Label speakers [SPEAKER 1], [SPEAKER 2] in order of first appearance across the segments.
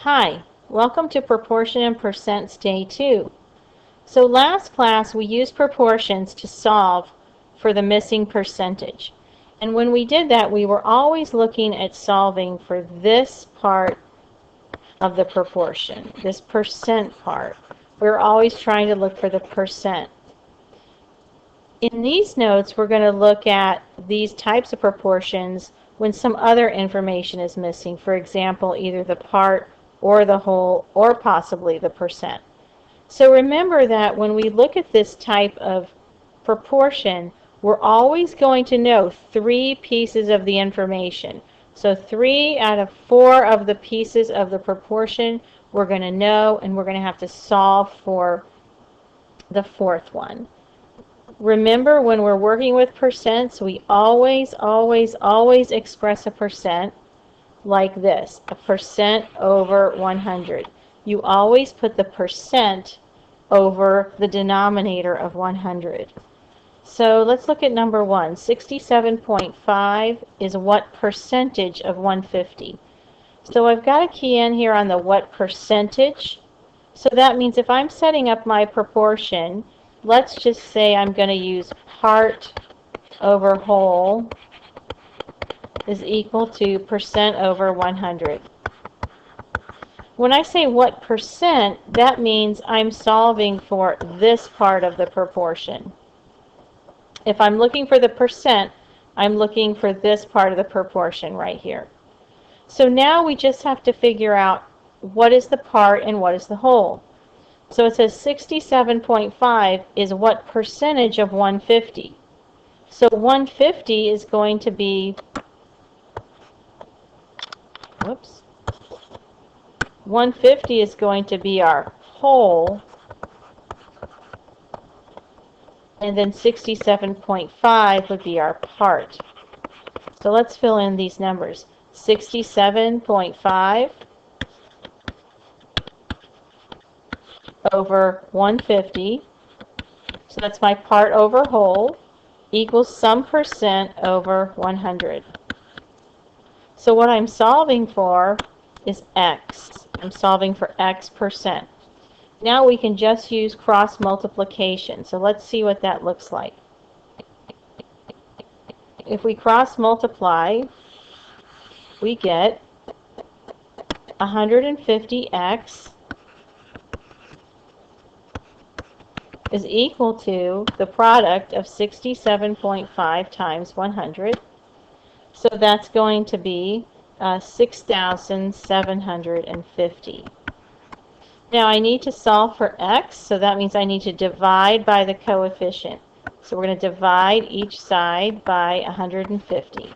[SPEAKER 1] Hi, welcome to Proportion and Percents Day 2. So last class we used proportions to solve for the missing percentage. And when we did that, we were always looking at solving for this part of the proportion, this percent part. We were always trying to look for the percent. In these notes, we're going to look at these types of proportions when some other information is missing. For example, either the part or the whole, or possibly the percent. So remember that when we look at this type of proportion, we're always going to know 3 pieces of the information. So 3 out of 4 of the pieces of the proportion we're going to know, and we're going to have to solve for the 4th one. Remember, when we're working with percents, we always express a percent like this, a percent over 100. You always put the percent over the denominator of 100. So let's look at number 1. 67.5 is what percentage of 150? So I've got a key in here on the what percentage. So that means if I'm setting up my proportion, let's just say I'm going to use part over whole is equal to percent over 100. When I say what percent, that means I'm solving for this part of the proportion. If I'm looking for the percent, I'm looking for this part of the proportion right here. So now we just have to figure out what is the part and what is the whole. So it says 67.5 is what percentage of 150. So 150 is going to be 150 is going to be our whole, and then 67.5 would be our part. So let's fill in these numbers. 67.5 over 150, so that's my part over whole, equals some percent over 100. So what I'm solving for is x. I'm solving for x percent. Now we can just use cross multiplication. So let's see what that looks like. If we cross multiply, we get 150x is equal to the product of 67.5 times 100. So that's going to be 6,750. Now I need to solve for x, so that means I need to divide by the coefficient. So we're going to divide each side by 150.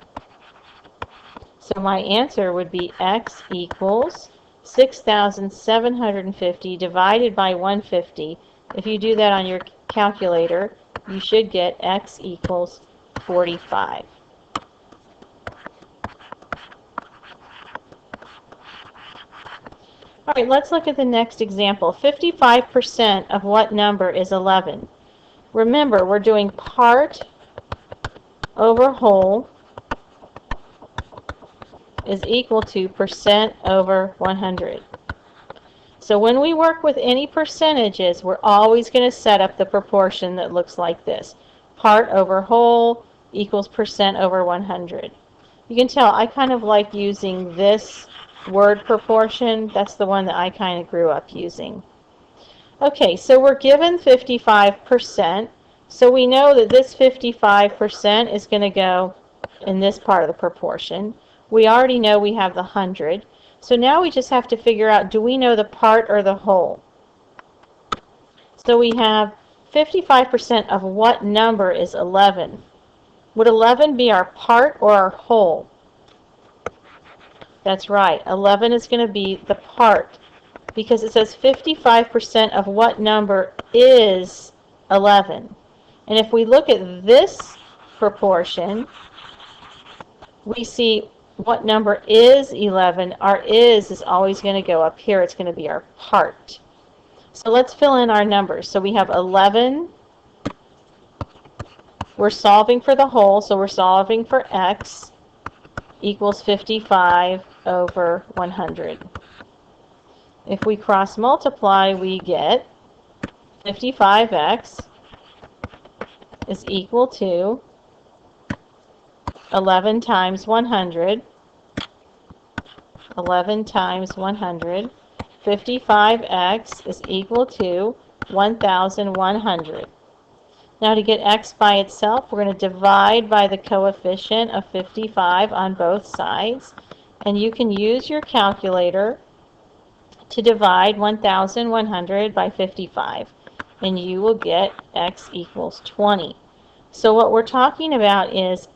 [SPEAKER 1] So my answer would be x equals 6,750 divided by 150. If you do that on your calculator, you should get x equals 45. All right, let's look at the next example. 55% of what number is 11? Remember, we're doing part over whole is equal to percent over 100. So when we work with any percentages, we're always going to set up the proportion that looks like this. Part over whole equals percent over 100. You can tell I kind of like using this word proportion. That's the one that I kind of grew up using. Okay, so we're given 55%. So we know that this 55% is going to go in this part of the proportion. We already know we have the 100. So now we just have to figure out, do we know the part or the whole? So we have 55% of what number is 11? Would 11 be our part or our whole? That's right. 11 is going to be the part because it says 55% of what number is 11. And if we look at this proportion, we see what number is 11. Our is always going to go up here. It's going to be our part. So let's fill in our numbers. So we have 11. We're solving for the whole, so we're solving for x equals 55 over 100. If we cross multiply, we get 55x is equal to 11 times 100. 11 times 100. 55x is equal to 1,100. Now to get x by itself, we're going to divide by the coefficient of 55 on both sides. And you can use your calculator to divide 1,100 by 55. And you will get x equals 20. So what we're talking about is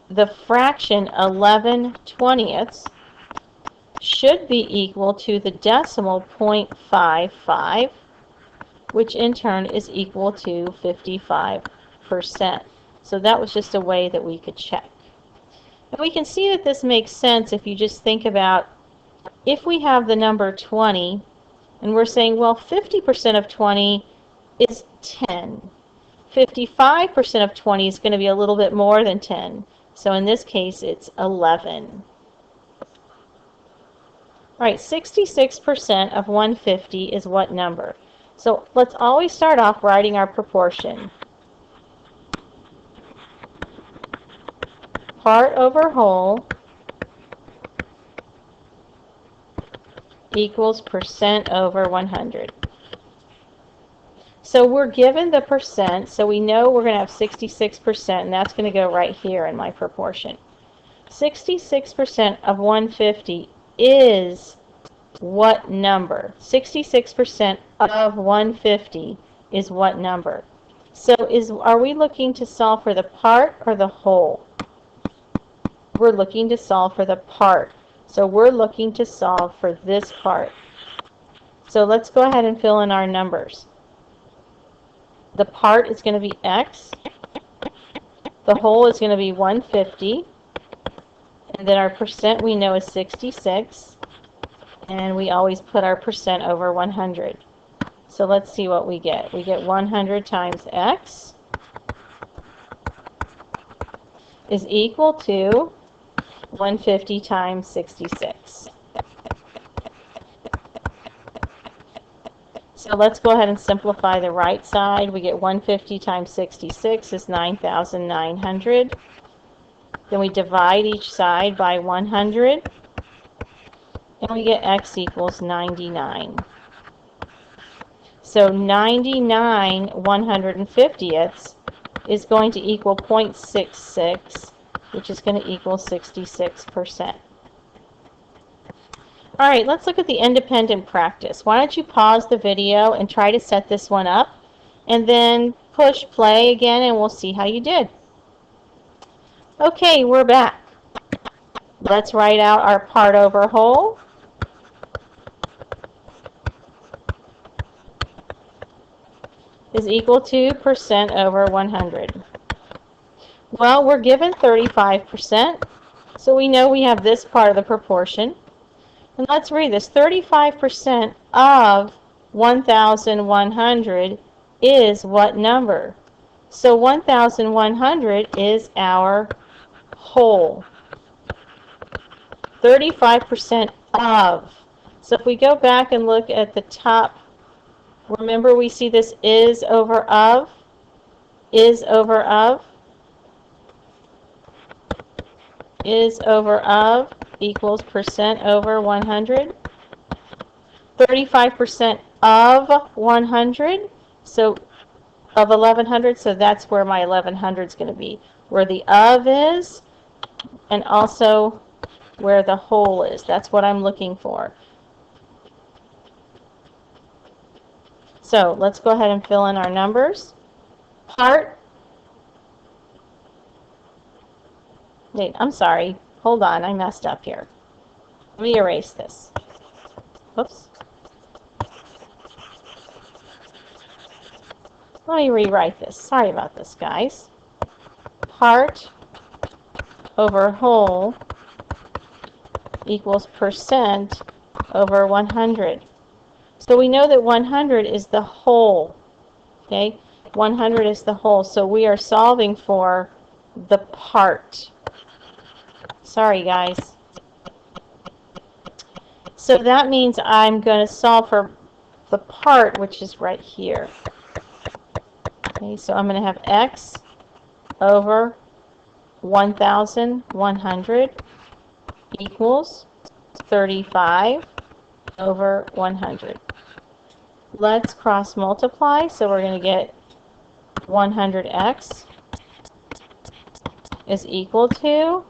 [SPEAKER 1] the fraction 11/20 should be equal to the decimal 0.55, which in turn is equal to 55%. So that was just a way that we could check. And we can see that this makes sense if you just think about if we have the number 20 and we're saying, well, 50% of 20 is 10. 55% of 20 is going to be a little bit more than 10. So in this case, it's 11. All right, 66% of 150 is what number? So let's always start off writing our proportion. Part over whole equals percent over 100. So we're given the percent, so we know we're going to have 66%, and that's going to go right here in my proportion. 66% of 150 is what number? 66% of 150 is what number? So are we looking to solve for the part or the whole? We're looking to solve for the part. So we're looking to solve for this part. So let's go ahead and fill in our numbers. The part is going to be x. The whole is going to be 150. And then our percent we know is 66. And we always put our percent over 100. So let's see what we get. We get 100 times x is equal to 150 times 66. So let's go ahead and simplify the right side. We get 150 times 66 is 9,900. Then we divide each side by 100. And we get x equals 99. So 99 150ths is going to equal 0.66, which is going to equal 66%. All right, let's look at the independent practice. Why don't you pause the video and try to set this one up, and then push play again, and we'll see how you did. Okay, we're back. Let's write out our part over whole. Is equal to percent over 100. Well, we're given 35%, so we know we have this part of the proportion. And let's read this. 35% of 1,100 is what number? So 1,100 is our whole. 35% of. So if we go back and look at the top, remember we see this is over of, is over of, is over of equals percent over 100. 35% of 100, so of 1,100, so that's where my 1,100 is going to be, where the of is, and also where the whole is. That's what I'm looking for. So let's go ahead and fill in our numbers. Part, wait, I'm sorry. Hold on, I messed up here. Let me erase this. Oops. Let me rewrite this. Sorry about this, guys. Part over whole equals percent over 100. So we know that 100 is the whole, okay? 100 is the whole, so we are solving for the part. Sorry, guys. So that means I'm going to solve for the part, which is right here. Okay, so I'm going to have x over 1,100 equals 35 over 100. Let's cross multiply, so we're going to get 100x is equal to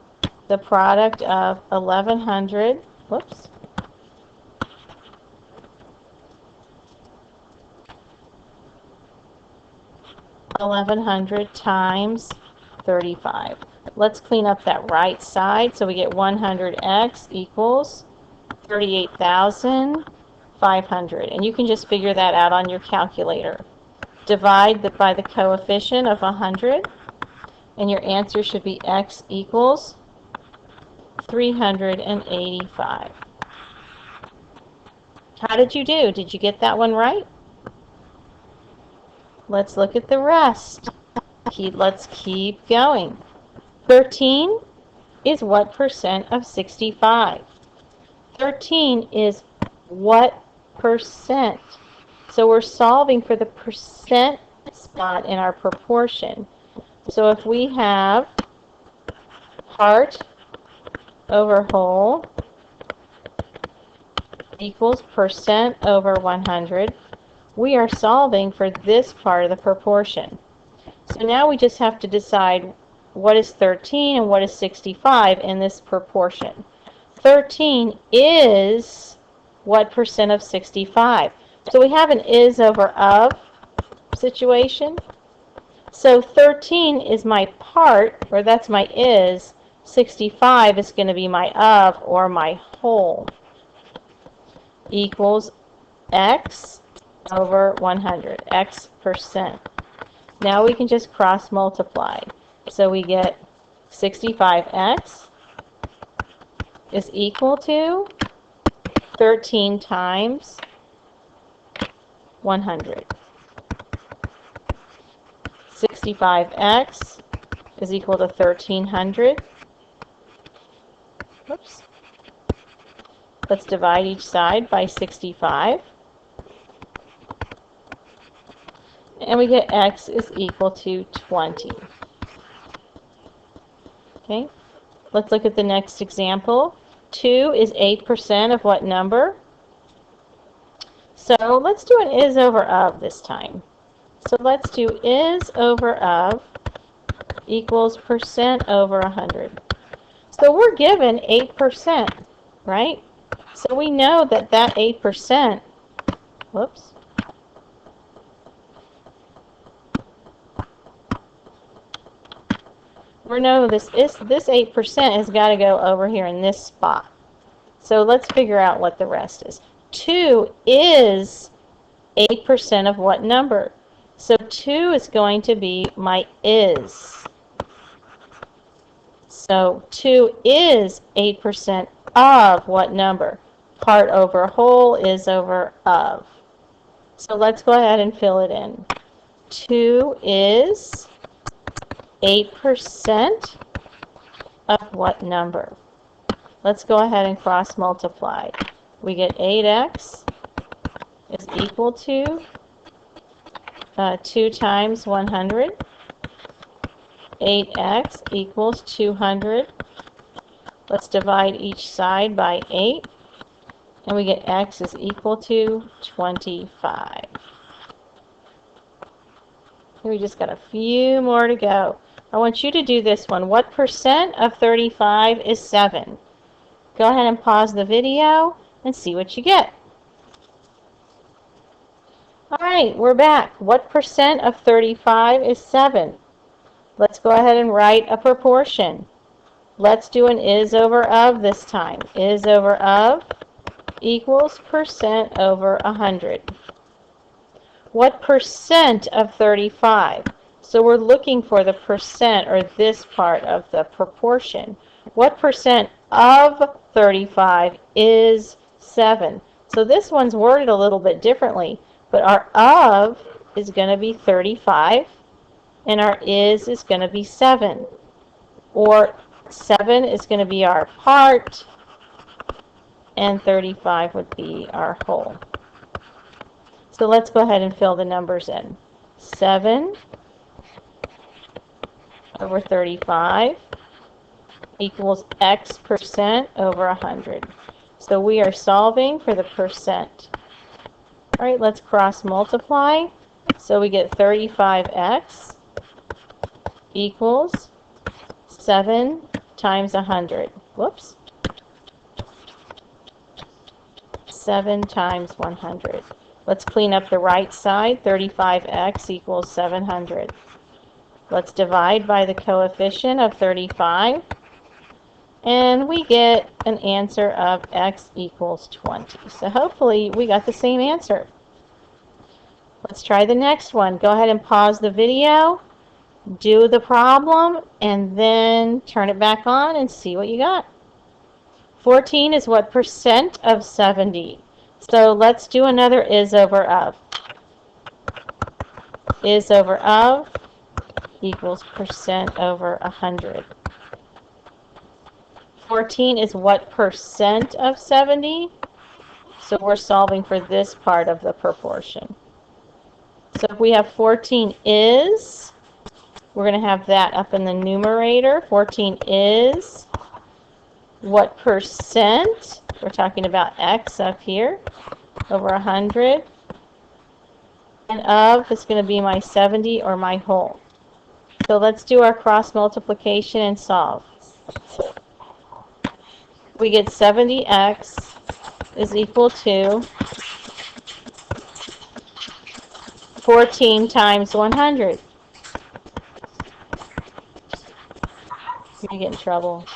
[SPEAKER 1] the product of 1,100, whoops, 1,100 times 35. Let's clean up that right side, so we get 100x equals 38,500. And you can just figure that out on your calculator. Divide by the coefficient of 100, and your answer should be x equals 385. How did you do? Did you get that one right? Let's look at the rest. Let's keep going. 13 is what percent of 65? 13 is what percent? So we're solving for the percent spot in our proportion. So if we have part over whole equals percent over 100, we are solving for this part of the proportion. So now we just have to decide what is 13 and what is 65 in this proportion. 13 is what percent of 65? So we have an is over of situation. So 13 is my part, or that's my is. 65 is going to be my of, or my whole, equals x over 100, x percent. Now we can just cross multiply. So we get 65x is equal to 13 times 100. 65x is equal to 1,300. Whoops. Let's divide each side by 65. And we get x is equal to 20. Okay, let's look at the next example. 2 is 8% of what number? So let's do an is over of this time. So let's do is over of equals percent over 100. So we're given 8%, right? So we know that that 8%, whoops, we know this 8% has got to go over here in this spot. So let's figure out what the rest is. 2 is 8% of what number? So 2 is going to be my is. So 2 is 8% of what number? Part over whole is over of. So let's go ahead and fill it in. 2 is 8% of what number? Let's go ahead and cross multiply. We get 8x is equal to 2 times 100. 8x equals 200. Let's divide each side by 8. And we get x is equal to 25. We just got a few more to go. I want you to do this one. What percent of 35 is 7? Go ahead and pause the video and see what you get. All right, we're back. What percent of 35 is 7? Let's go ahead and write a proportion. Let's do an is over of this time. Is over of equals percent over 100. What percent of 35? So we're looking for the percent, or this part of the proportion. What percent of 35 is 7? So this one's worded a little bit differently, but our of is going to be 35, and our is going to be 7. Or 7 is going to be our part, and 35 would be our whole. So let's go ahead and fill the numbers in. 7 over 35 equals X percent over 100. So we are solving for the percent. All right, let's cross multiply. So we get 35X equals 7 times 100. Whoops. 7 times 100. Let's clean up the right side. 35X equals 700. Let's divide by the coefficient of 35. And we get an answer of X equals 20. So hopefully we got the same answer. Let's try the next one. Go ahead and pause the video, do the problem, and then turn it back on and see what you got. 14 is what percent of 70? So let's do another is over of. Is over of equals percent over 100. 14 is what percent of 70? So we're solving for this part of the proportion. So if we have 14 is, we're going to have that up in the numerator. 14 is what percent? We're talking about X up here over 100. And of is going to be my 70 or my whole. So let's do our cross multiplication and solve. We get 70X is equal to 14 times 100. You're going to get in trouble.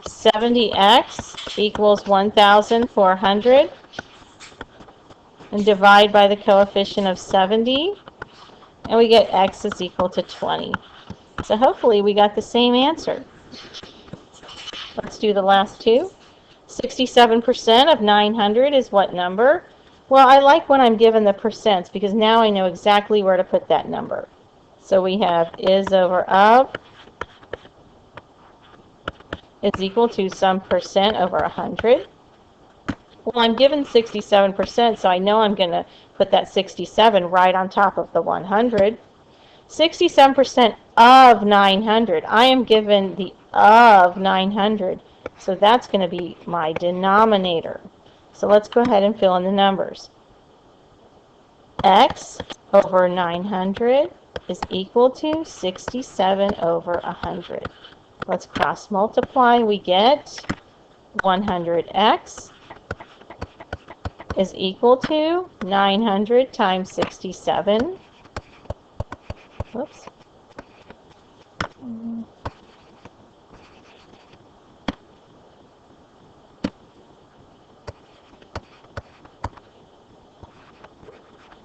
[SPEAKER 1] 70X equals 1,400. And divide by the coefficient of 70. And we get X is equal to 20. So hopefully we got the same answer. Let's do the last two. 67% of 900 is what number? Well, I like when I'm given the percents because now I know exactly where to put that number. So we have is over of is equal to some percent over 100. Well, I'm given 67%, so I know I'm going to put that 67 right on top of the 100. 67% of 900. I am given the of 900. So that's going to be my denominator. So let's go ahead and fill in the numbers. X over 900 is equal to 67 over 100. Let's cross multiply. We get 100x is equal to 900 times 67. Whoops.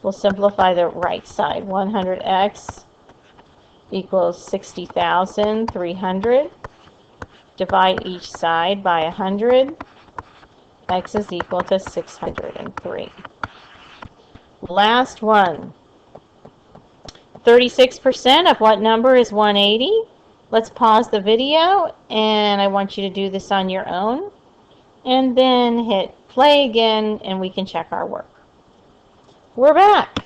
[SPEAKER 1] We'll simplify the right side. 100x equals 60,300. Divide each side by 100. X is equal to 603. Last one. 36% of what number is 180? Let's pause the video, and I want you to do this on your own. And then hit play again, and we can check our work. We're back.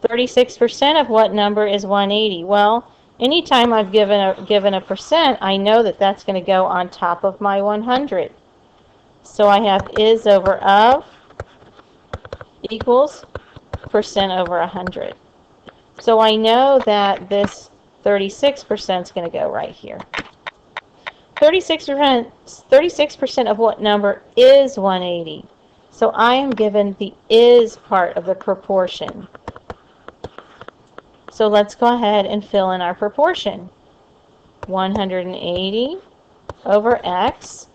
[SPEAKER 1] 36% of what number is 180? Well, anytime I've given a percent, I know that that's going to go on top of my 100. So I have is over of equals percent over 100. So I know that this 36% is going to go right here. 36% of what number is 180? So I am given the is part of the proportion. So let's go ahead and fill in our proportion. 180 over x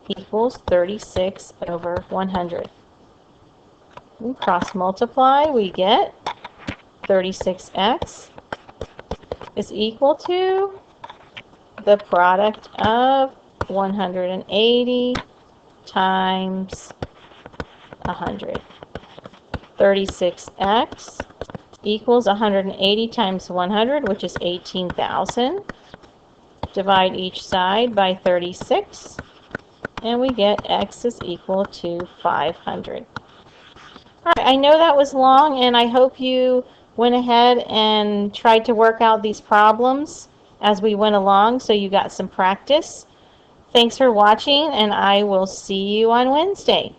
[SPEAKER 1] equals 36 over 100. We cross multiply, we get 36x is equal to the product of 180 times 100. 36x equals 180 times 100, which is 18,000. Divide each side by 36. and we get x is equal to 500. All right, I know that was long, and I hope you went ahead and tried to work out these problems as we went along so you got some practice. Thanks for watching, and I will see you on Wednesday.